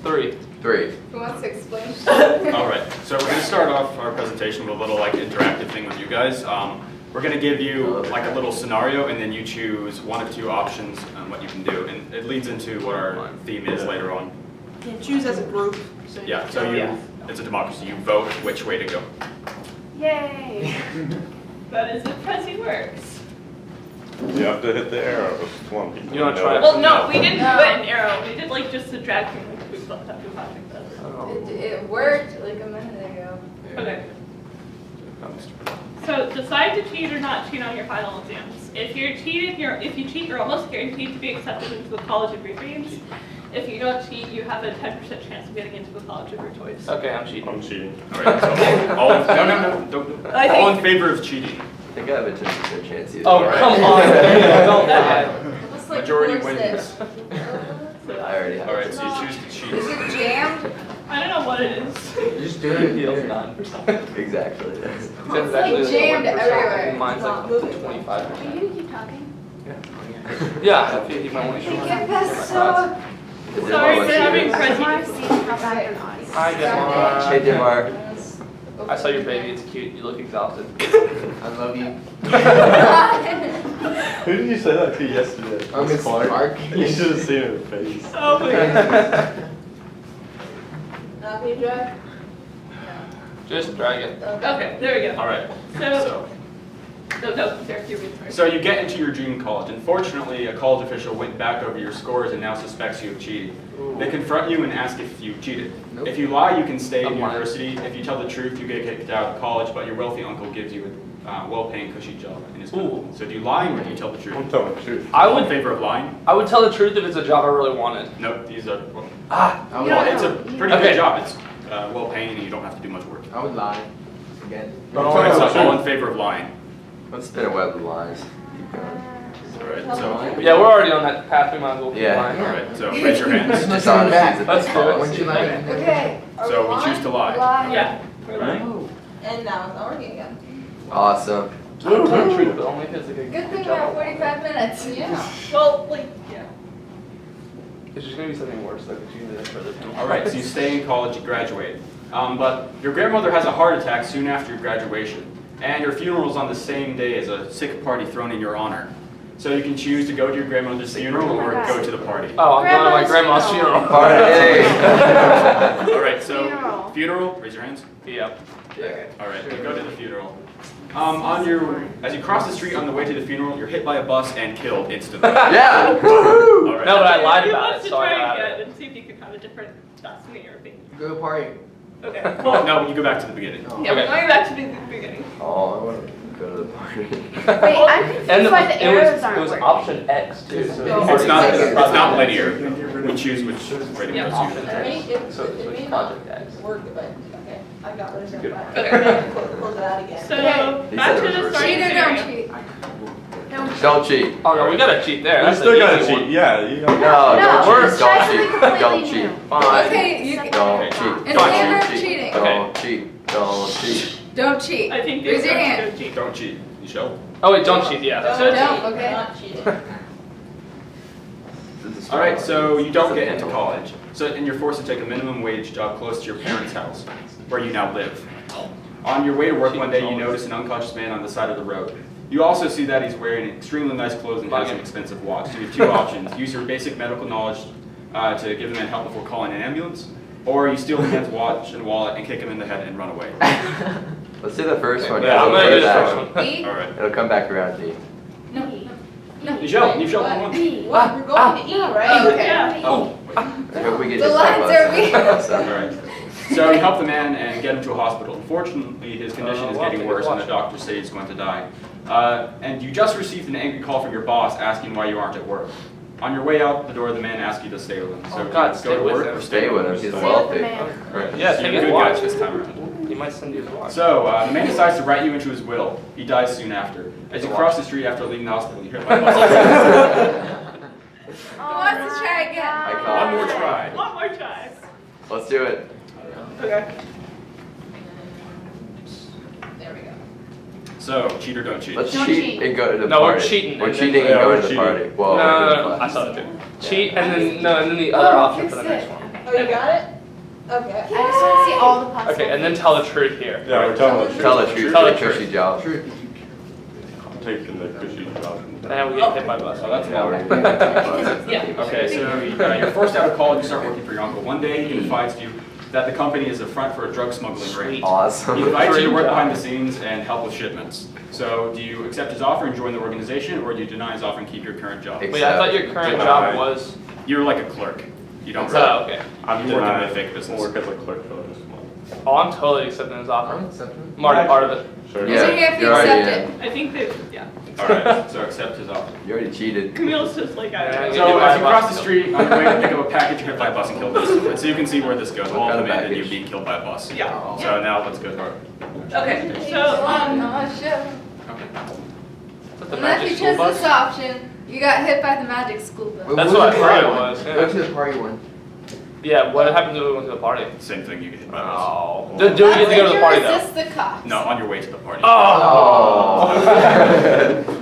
3. Who wants to explain? All right, so we're going to start off our presentation with a little like interactive thing with you guys. We're going to give you like a little scenario, and then you choose one of 2 options on what you can do, and it leads into what our theme is later on. You choose as a group. So Yeah, so it's a democracy. You vote which way to go. Yay! That is if Prezi works. You have to hit the arrows. One. You want to try it? Well, no, we didn't put an arrow. We did like just a drag thing. Like we thought that we watching that. It worked like a minute ago. Okay. So decide to cheat or not cheat on your final exams. If you cheat, you're almost guaranteed to be accepted into the college of your dreams. If you don't cheat, you have a 10% chance of getting into the college of your choice. Okay, I'm cheating. I'm cheating. All right, so all in favor of cheating. I think I have a 10% chance either. Oh, come on. Don't lie. Almost like Majority forced wins. I already have All right, it. so you choose to cheat. Is it jammed? I don't know what it is. You just do it. Feels 9%. Exactly. It's like jammed everywhere. Mine's like Are 25%. you gonna keep talking? Yeah, if you might want to show Get past so. Sorry for having Mark, Prezi. see how bad an audience. Hi, Demar. Hey, Demar. I saw your baby. It's cute. You look exhausted. I love you. Who did you say that to yesterday? Miss Clark. You should have seen her face. Oh my god. Not be drug? Just drag it. Okay, there we go. All right, So, no, Derek, you're good first. so you get into your dream college. Unfortunately, a college official went back over your scores and now suspects you of cheating. They confront you and ask if you cheated. Nope. If you lie, you can stay in I'm lying. university. If you tell the truth, you get kicked out of college, but your wealthy uncle gives you a well-paying, cushy job in his company. So do you lie or do you tell the truth? I'm telling the truth. I All in would favor of lying? tell the truth if it's a job I really wanted. Nope, these are, well, I it's a pretty Okay. good job. It's well-paying and you don't have to do much work. would lie. Again. Alright, so all in favor of lying. Let's spin a web of lies. Keep going. Alright, so, Yeah, we're already on that path. We might as well keep Yeah. lying. alright, so raise your hands. Let's go back. Let's do it. Wouldn't you like? Okay. are So we on? choose to lie. Yeah. we're Right? like- And now it's not working again. Awesome. I would tell the truth, but only if it's like a Good thing we have 45 minutes. Yeah. Well, like, yeah. It's just gonna be something worse, like if you did it further. Alright, so you stay in college, you graduate. But your grandmother has a heart attack soon after your graduation. And your funeral is on the same day as a sick party thrown in your honor. So you can choose to go to your grandmother's funeral or go to the party. Oh, I'm going to my grandma's Grandma's funeral. Party. Alright, so Funeral. funeral, raise your hands. Yeah. Alright, you go to the funeral. As you cross the street on the way to the funeral, you're hit by a bus and killed instantly. Yeah. Alright. No, but I lied He about wants it, to so I try got again it. and see if you can have a different destiny or thing. Go party. Okay. Well, no, you go back to the beginning. Yeah, Okay. we're going back to the beginning. Oh, I want to go to the party. Wait, I'm confused And why the it was, arrows aren't it was working. option X too. So It's not linear. We choose which rating Yeah. goes to. So it's Project X. Work, but okay, I got rid of Good. that. Okay. Close it out again. So, He back said to it the was starting Cheat or scenario. don't cheat? Don't cheat. Oh no, we gotta cheat there. You That's still the gotta easy cheat. one. Yeah, you gotta. No, No, don't cheat. try something Don't cheat. Don't completely cheat. new. Fine. Okay, you can. Don't cheat. In Fine. favor of Don't cheating. Don't cheat. Don't cheat. Don't cheat. I think Raise the your answer hand. is cheat. Don't cheat. Neeshell? Oh wait, don't cheat. Yeah. So Don't, cheat. okay. Not cheating. This is Alright, so you don't get into college. And you're forced to take a minimum wage job close to your parents' house, where you now live. On your way to work one day, you notice an unconscious man on the side of the road. You also see that he's wearing extremely nice clothes and has an expensive watch. So you have 2 options. Use your basic medical knowledge to give the man help before calling an ambulance, or you steal the man's watch and wallet and kick him in the head and run away. Let's do the first one. Yeah, I'm gonna do the first one. B? Alright. It'll come back around to you. No. Neeshell, come on. B. What? We're going to eat, right? Okay. Yeah. Oh, I hope we get The just lines are weird. alright. So you help the man and get him to a hospital. Unfortunately, his condition is getting worse and the doctors say he's going to die. And you just received an angry call from your boss asking why you aren't at work. On your way out the door, the man asks you to stay with him. So Oh, God, go stay to with work him. or Stay with him. He's Stay with wealthy. the man. Right. Yeah, So take you're his good watch. guys this time around. He might send you his watch. So the man decides to write you into his will. He dies soon after. As you cross the street after leaving the hospital, you hear my Who wants to try again? I call One more try. One more try. Let's do it. Okay. There we go. So, cheat or don't cheat? Let's Don't cheat cheat. and go to the No, we're party. cheating We're and then- cheating Yeah, and we're going to the cheating. party. Well, No, we're no, doing no, fun. I saw it too. Cheat and then the other Oh, option fix for the it. next one. Oh, you got it? Okay. I just want to see all the possible. Okay, and then tell the truth here. Yeah, we're telling the truth. Tell the truth. Tell the Take cushy truth. job. Truth. I'm taking the cushy job. And we get hit by a bus. So that's Yeah, hard. we're- Yeah. Okay, so you're forced out of college, you start working for your uncle. One day, he confides to you that the company is a front for a drug smuggling raid. Awesome. He invites you to work Dream behind job. the scenes and help with shipments. So do you accept his offer and join the organization, or do you deny his offer and keep your current job? Wait, I thought your current job was. You're like a clerk. You don't. Oh, okay. I'm You work in denying a fake business. Work as a clerk for this month. Oh, I'm totally accepting his offer. I'm accepting. I'm already part of it. Sure. Is it here if you you're already accept in. it? I think that, yeah. All right, so accept his offer. You already cheated. Camille's just like, I Yeah, don't So know. as you cross the street on your way to pick up a package, you're hit by a bus and killed. And so you can see where this goes. What All kind of of it, and package? you're being killed by a bus. Yeah. So now let's go. Okay, so, Oh, shit. Okay. Is that the Unless magic you school chose bus? this option, you got hit by the magic school bus. Wait, That's was what the I party heard it one? was, yeah. Go to the party one. Yeah, what happens if we went to the party? Same thing, you get hit by a bus. Oh. Do we get to go to the party though? Resist the cops. No, on your way to the party. Oh!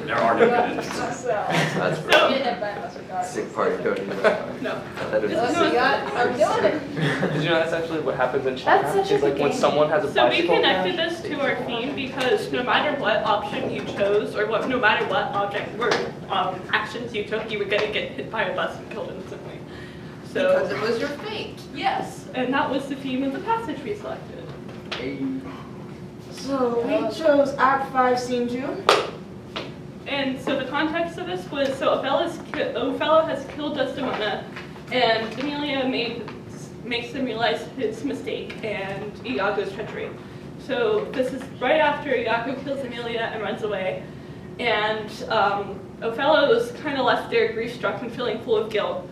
There are no good endings. That's So- rough. Get hit by a bus regardless. Sick party coding. no. That is Look, sick. you got, I'm doing it. Did you know that's actually what happens in China? That's such a It's like good when game. someone has a So we bicycle connected crash, this they to our just- theme because no matter what option you chose, or no matter what object or actions you took, you were gonna get hit by a bus and killed instantly. Because So, it was your fate. yes, and that was the theme of the passage we selected. So we chose Act 5, Scene 2. And so the context of this was, so Othello has killed Desdemona, and Amelia makes him realize his mistake and Iago's treachery. So this is right after Iago kills Amelia and runs away, and Othello's kind of left there grief-struck and feeling full of guilt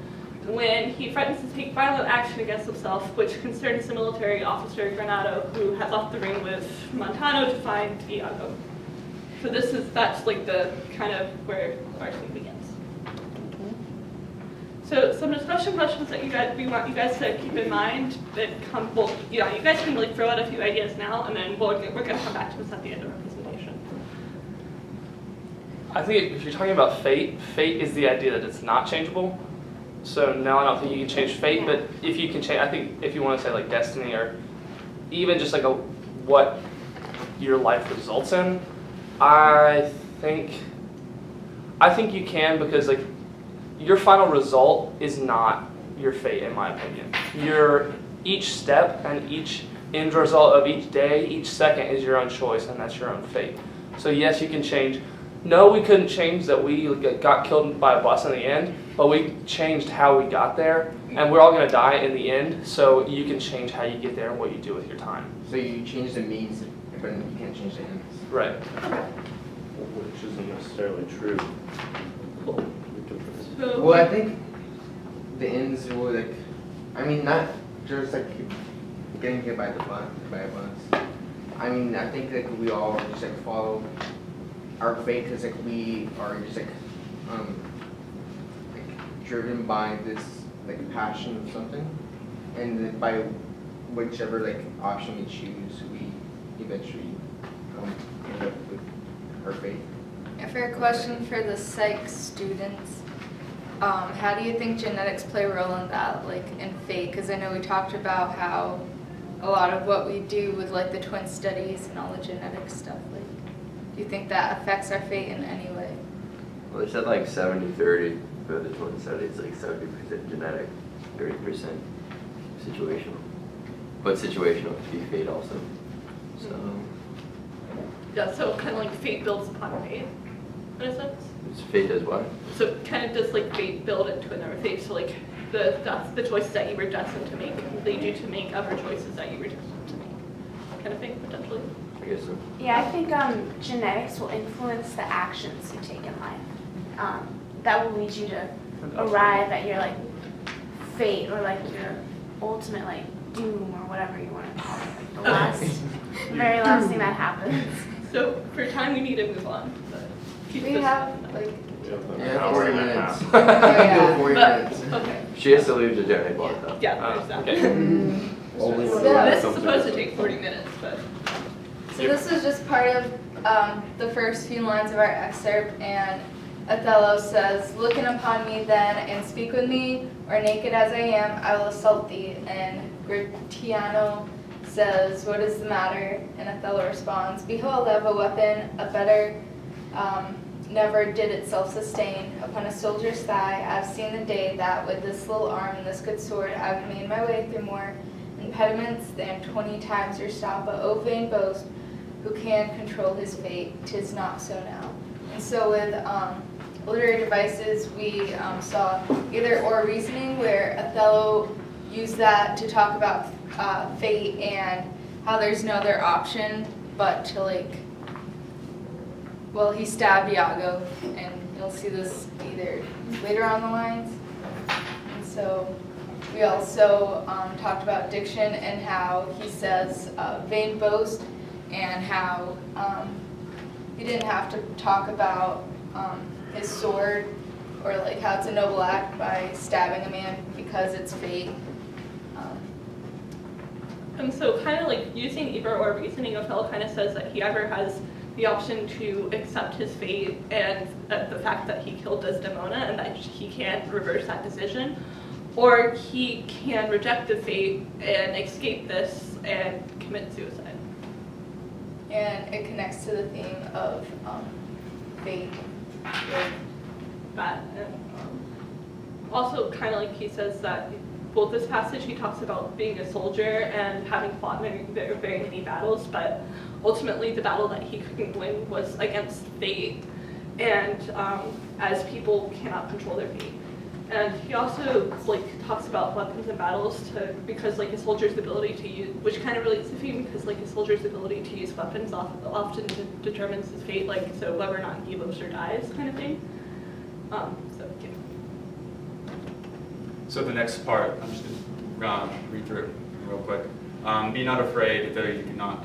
when he threatens to take violent action against himself, which concerns the military officer Granado, who has left the ring with Montano to find Iago. So that's like the kind of where our scene begins. So some discussion questions that we want you guys to keep in mind that come, well, you guys can like throw out a few ideas now, and then we're gonna come back to this at the end of our presentation. I think if you're talking about fate, fate is the idea that it's not changeable. So now I don't think you can change fate, but if you can change, I think if you want to say like destiny or even just like what your life results in, I think you can, because like your final result is not your fate, in my opinion. Each step and each end result of each day, each second is your own choice, and that's your own fate. So yes, you can change. No, we couldn't change that we got killed by a bus in the end, but we changed how we got there, and we're all going to die in the end, so you can change how you get there and what you do with your time. So you change the means, but you can't change the ends. Right. Which isn't necessarily true. So, Well, I think the ends were like, I mean, not just like getting hit by a bus. I mean, I think like we all just like follow our fate because like we are just like driven by this like passion of something, and then by whichever like option we choose, we eventually end up with our fate. A fair question for the psych students. How do you think genetics play a role in that, like in fate? Because I know we talked about how a lot of what we do with like the twin studies and all the genetic stuff, like, do you think that affects our fate in any way? Well, they said like 70-30 for the twin studies, like 70% genetic, 30% situational. But situational could be fate also. So yeah, so kind of like fate builds upon fate, in a sense. fate does what? So kind of does like fate build into another fate? So like the choices that you were destined to make lead you to make other choices that you were destined to make, kind of thing potentially. I guess so. Yeah, I think genetics will influence the actions you take in life. That will lead you to arrive at your like fate or like your ultimate like doom or whatever you want to call it. Like the last, very last thing that happens. So for time, we need to move on. But keep We this- have like, Yeah, 40 minutes. Oh, yeah. Do 40 But, minutes. okay, She has to leave the Jedi block though. yeah, there's that. Okay. Only when Yeah. This is supposed to take 40 minutes, but so this is just part of the first few lines of our excerpt, and Othello says, "Looking upon me then, and speak with me, or naked as I am, I will assault thee." And Gratiano says, "What is the matter?" And Othello responds, "Behold, I have a weapon, a better never did itself sustain. Upon a soldier's thigh I have seen the day that with this little arm and this good sword I have made my way through more impediments than 20 times your stop. But O vain boast, who can control his fate? 'Tis not so now." And so with literary devices, we saw either or reasoning, where Othello used that to talk about fate and how there's no other option but to he stabbed Iago, and you'll see this either later on the lines. And so we also talked about diction and how he says vain boast, and how he didn't have to talk about his sword or how it's a noble act by stabbing a man because it's fate. And so kind of using either or reasoning, Othello kind of says that he either has the option to accept his fate and the fact that he killed Desdemona and that he can't reverse that decision, or he can reject the fate and escape this and commit suicide. And it connects to the theme of fate. That and also kind of he says that both this passage he talks about being a soldier and having fought very many battles, but ultimately the battle that he couldn't win was against fate, and as people cannot control their fate. And he also talks about weapons and battles because a soldier's ability to use, which kind of relates to fate, because a soldier's ability to use weapons often determines his fate, so whether or not he lives or dies kind of thing. Yeah. So the next part, I'm just going to read through it real quick. Be not afraid, though you do not,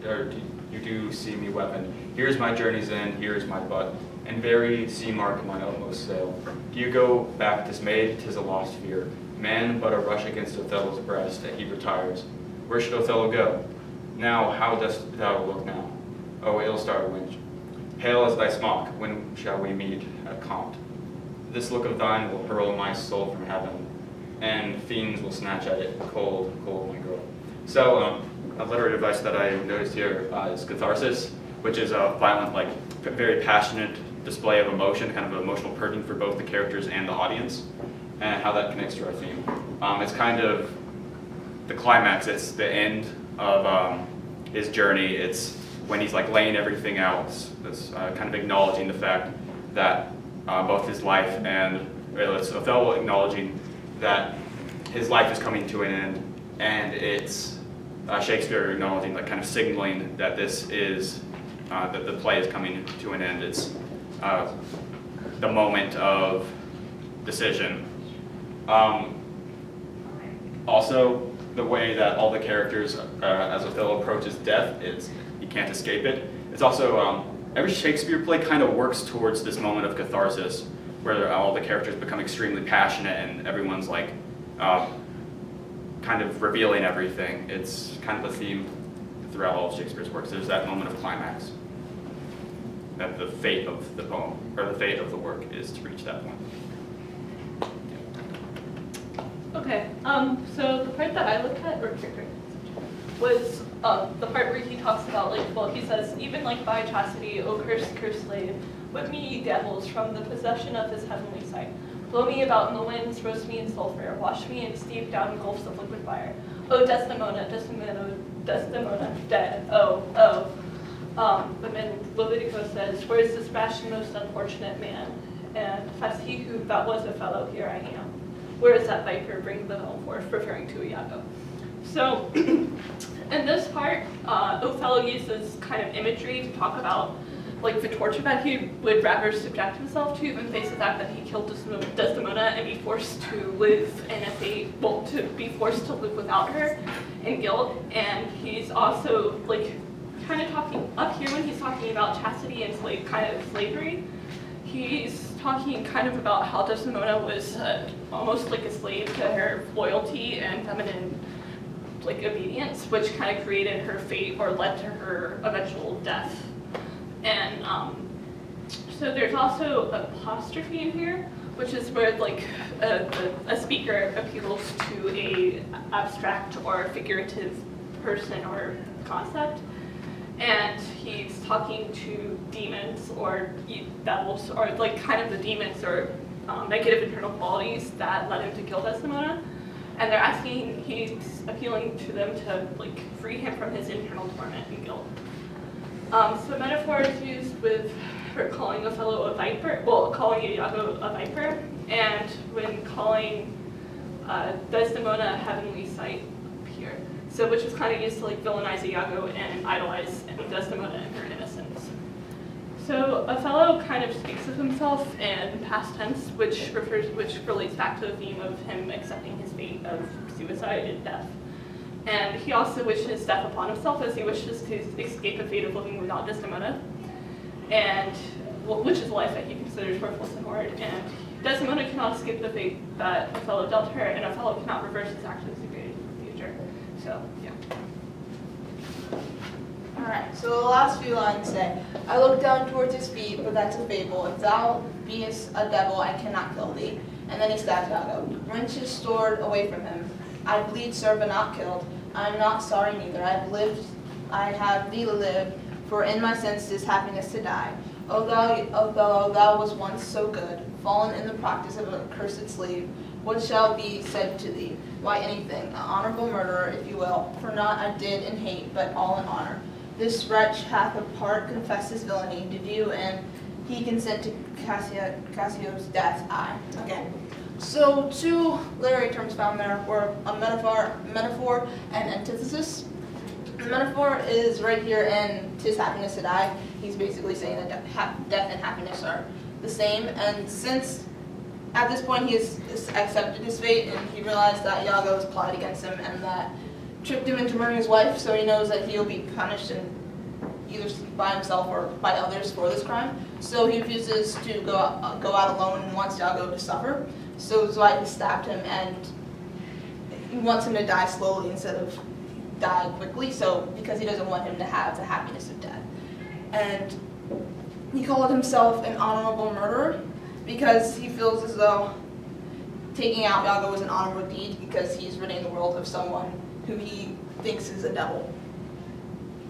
or you do see me weapon. Here is my journey's end, here is my butt, and very sea mark my utmost sail. Do you go back dismayed? 'Tis a lost fear. Man but a rush against Othello's breast, that he retires. Where should Othello go? Now, how dost thou look now? O ill-starred wench, pale as thy smock, when shall we meet at compt? This look of thine will hurl my soul from heaven, and fiends will snatch at it, cold, cold, my girl. So, a literary device that I noticed here is catharsis, which is a violent, very passionate display of emotion, kind of an emotional purging for both the characters and the audience, and how that connects to our theme. It's kind of the climax, it's the end of his journey, it's when he's laying everything out, it's kind of acknowledging the fact that both his life and it's Othello acknowledging that his life is coming to an end, and it's Shakespeare acknowledging, kind of signaling that this is that the play is coming to an end. It's the moment of decision. Also, the way that all the characters, as Othello approaches death, he can't escape it. It's also every Shakespeare play kind of works towards this moment of catharsis, where all the characters become extremely passionate and everyone's kind of revealing everything. It's kind of a theme throughout all of Shakespeare's works. There's that moment of climax, that the fate of the poem, or the fate of the work, is to reach that point. Okay, so the part that I looked at, was the part where he talks about, he says, even by chastity, O cursed slave, whip me, ye devils, from the possession of his heavenly sight. Blow me about in the winds, roast me in sulphur, wash me in steep down gulfs of liquid fire. O Desdemona, Desdemona, Desdemona, dead, oh. But then Leviticus says, where is this rash and most unfortunate man? And as he who that was a fellow, here I am. Where is that viper? Bring the home forth, referring to Iago. So, in this part, Othello uses kind of imagery to talk about the torture that he would rather subject himself to than face the fact that he killed Desdemona and be forced to live in a fate, to be forced to live without her in guilt. And he's also kind of talking up here when he's talking about chastity and slavery. He's talking kind of about how Desdemona was almost like a slave to her loyalty and feminine obedience, which kind of created her fate or led to her eventual death. And so there's also apostrophe in here, which is where like a speaker appeals to a abstract or figurative person or concept, and he's talking to demons or devils, or like kind of the demons or negative internal qualities that led him to kill Desdemona, and they're asking, he's appealing to them to like free him from his internal torment and guilt. So metaphor is used with her calling Othello a viper, well, calling Iago a viper, and when calling Desdemona a heavenly sight here. So which was kind of used to like villainize Iago and idolize Desdemona and her innocence. So Othello kind of speaks of himself in past tense, which relates back to the theme of him accepting his fate of suicide and death. And he also wishes death upon himself, as he wishes to escape the fate of living without Desdemona, and which is a life that he considers worthless and horrid. And Desdemona cannot escape the fate that Othello dealt her, and Othello cannot reverse his actions and create a future. So, yeah. Alright, so the last few lines say, I look down towards his feet, but that's a fable. If thou beest a devil, I cannot kill thee. And then he stabs Iago. Wrench his sword away from him. I bleed, sir, but not killed. I am not sorry neither. I have thee to live, for in my sense is happiness to die. O thou was once so good, fallen in the practice of a cursed slave. What shall be said to thee? Why, anything, an honorable murderer, if you will, for naught I did in hate, but all in honor. This wretch hath a part confessed his villainy, did you, and he consent to Cassio's death, aye. Again. So two literary terms found there were a metaphor and antithesis. The metaphor is right here in "'Tis happiness to die." He's basically saying that death and happiness are the same, and since at this point he has accepted his fate and he realized that Iago has plotted against him and that tricked him into murdering his wife, so he knows that he'll be punished and either by himself or by others for this crime. So he refuses to go out alone and wants Iago to suffer. So that's why he stabbed him, and he wants him to die slowly instead of die quickly, so because he doesn't want him to have the happiness of death. And he called himself an honorable murderer because he feels as though taking out Iago was an honorable deed because he's ridding the world of someone who he thinks is a devil.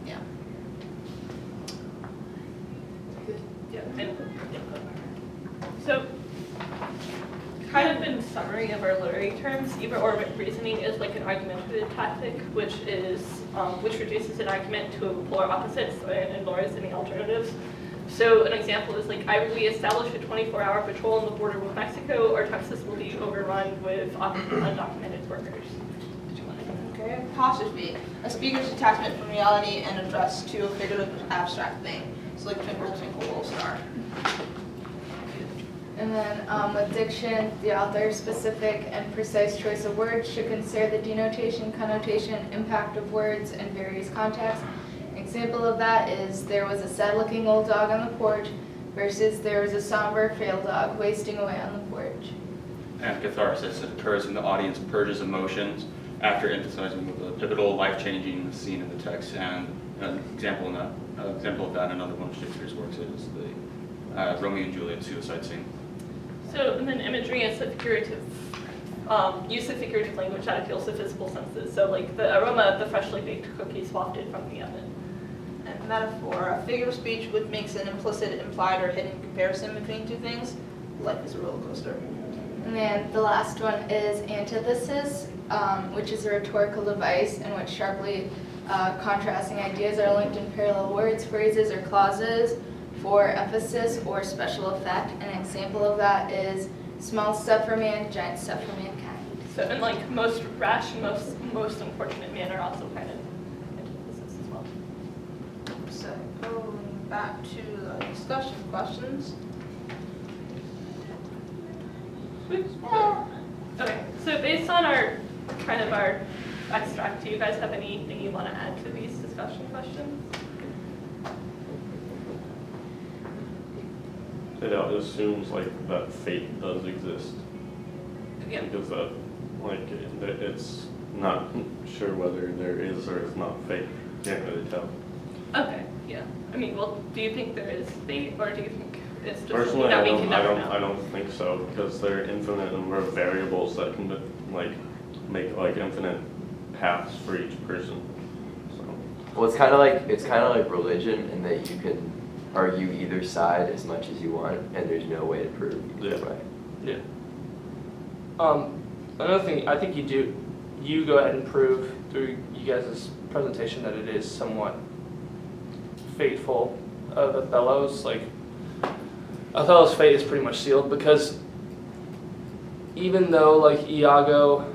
Yeah. Yeah. So, kind of in summary of our literary terms, either or reasoning is like an argumentative tactic, which reduces an argument to polar opposites and ignores any alternatives. So an example is like, either we establish a 24-hour patrol on the border with Mexico, or Texas will be overrun with undocumented workers. Okay, apostrophe. A speaker's detachment from reality and address to a figurative abstract thing. So like twinkle, twinkle, little star. And then with diction, the author's specific and precise choice of words should consider the denotation, connotation, impact of words, and various contexts. An example of that is there was a sad-looking old dog on the porch versus there was a somber, frail dog wasting away on the porch. And catharsis occurs when the audience purges emotions after emphasizing the pivotal, life-changing scene in the text. And an example of that in another one of Shakespeare's works is the Romeo and Juliet suicide scene. So, and then imagery is a figurative, use of figurative language that appeals to physical senses. So like the aroma of the freshly baked cookies wafted from the oven. And metaphor. A figure of speech which makes an implicit, implied, or hidden comparison between two things. Life is a roller coaster. And then the last one is antithesis, which is a rhetorical device in which sharply contrasting ideas are linked in parallel words, phrases, or clauses for emphasis or special effect. An example of that is small step for man, giant step for mankind. So, and like most rash and most unfortunate man are also kind of antithesis as well. So going back to the discussion questions. Okay, so based on our extract, do you guys have anything you want to add to these discussion questions? It assumes like that fate does exist. Yeah. Because that, like, it's not sure whether there is or is not fate. Can't really tell. Okay, yeah. I mean, well, do you think there is fate, or do you think it's just something Personally, that I we don't, can I never don't, know. I don't think so, because there are infinite number of variables that can, like, make, like, infinite paths for each person, so. Well, it's kind of like religion in that you can argue either side as much as you want, and there's no way to prove either Yeah. way. Yeah. Another thing, I think you go ahead and prove through you guys' presentation that it is somewhat fateful of Othello's. Like, Othello's fate is pretty much sealed because even though, like, Iago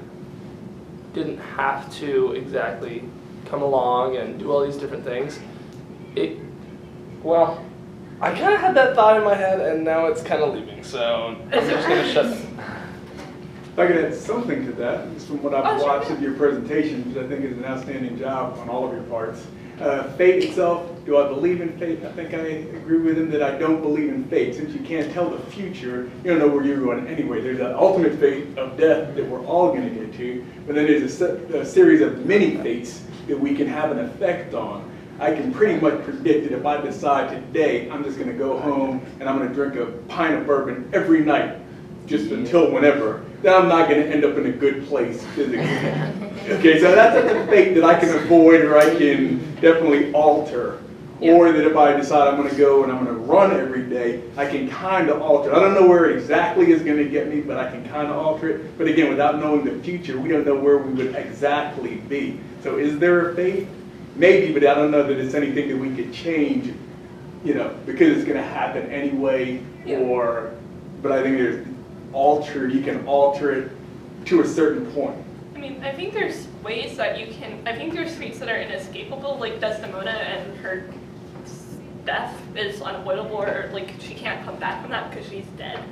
didn't have to exactly come along and do all these different things, well, I kind of had that thought in my head and now it's kind of leaving, so I'm just going to shut. If I could add something to that, just from what I've watched of your presentation, which I think is an outstanding job on all of your parts. Fate itself, do I believe in fate? I think I agree with him that I don't believe in fate. Since you can't tell the future, you don't know where you're going anyway. There's an ultimate fate of death that we're all going to get to, but then there's a series of many fates that we can have an effect on. I can pretty much predict that if I decide today I'm just going to go home and I'm going to drink a pint of bourbon every night, just until whenever, then I'm not going to end up in a good place physically. Okay, so that's a fate that I can avoid or I can definitely alter. Or that if I decide I'm going to go and I'm going to run every day, I can kind of alter. I don't know where it exactly is going to get me, but I can kind of alter it. But again, without knowing the future, we don't know where we would exactly be. So is there a fate? Maybe, but I don't know that it's anything that we could change, because it's going to happen anyway. But I think you can alter it to a certain point. I mean, I think there's ways that you can, I think there's fates that are inescapable, like Desdemona and her death is unavoidable, or like she can't come back from that because she's dead.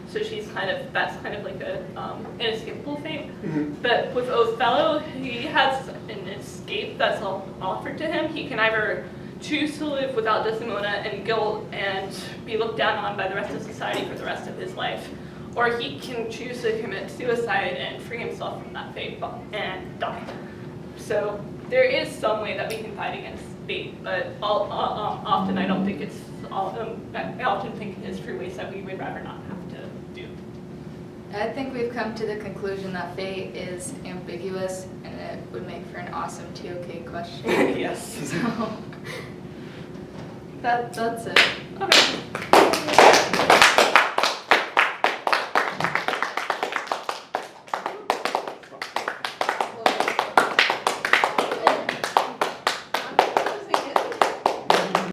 So that's kind of like a inescapable fate. Mm-hmm. But with Othello, he has an escape that's offered to him. He can either choose to live without Desdemona and guilt and be looked down on by the rest of society for the rest of his life, or he can choose to commit suicide and free himself from that fate and die. So there is some way that we can fight against fate, but often I don't think it's I often think it's through ways that we would rather not have to do. I think we've come to the conclusion that fate is ambiguous and it would make for an awesome TOK question. Yes. So that's it.